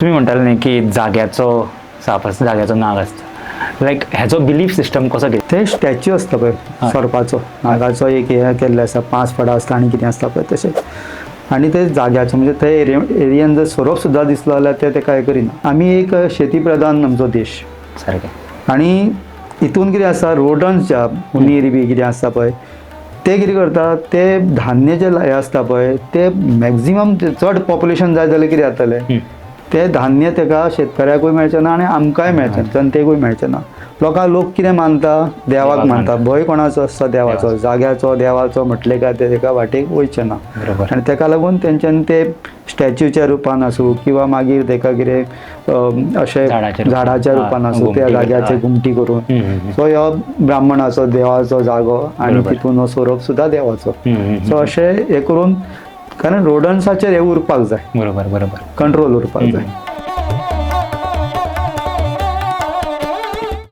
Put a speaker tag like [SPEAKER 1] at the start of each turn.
[SPEAKER 1] तुम्ही म्हणताल न्ही की जाग्याचो साप आसता जाग्याचो नाग आसता लायक हेचो बिलीफ सिस्टम कसो कितें
[SPEAKER 2] ते स्टॅच्यू असता पळय सर्पाचो नागाचो एक हे केल्ले आसा 5 फडां आसता आनी कितें आसता पळय तशें आनी ते जाग्याचो म्हणजे ते एरियन जर सोरोप सुद्दां दिसलो जाल्यार ते तेका हें करिना. आमी एक शेती प्रधान आमचो देश
[SPEAKER 1] सारकें
[SPEAKER 2] आनी हितून कितें आसा रोडन्स ज्या उंदीर बी कितें आसता पळय ते कितें करता ते धान्य जे हे आसता पळय ते मॅक्झिमम चड पॉप्युलेशन जाय जाल्यार कितें जातलें ते धान्य तेका शेतकऱ्याकूय मेळचें ना आनी आमकांय मेळचें ना जनतेकूय मेळचें ना. लोक कितें मानता देवाक मानता भंय कोणाचो आसता देवाचो जाग्याचो देवाचो म्हटलें काय ते तेका वाटेक वयचें ना आनी तेका लागून तेंच्यांनी ते स्टॅच्यूच्या रुपान आसूं किंवा मागीर तेका कितें अशें झाडाच्या रुपान आसूं त्या जाग्याचे घुमटी करून सो ह्यो ब्राह्मणाचो देवाचो जागो आनी तितून हो सोरोप सुद्दां देवाचो सो अशें हें करून कारण रोडन्साचेर हे उरपाक जाय
[SPEAKER 1] बरोबर
[SPEAKER 2] कंट्रोल उरपाक जाय.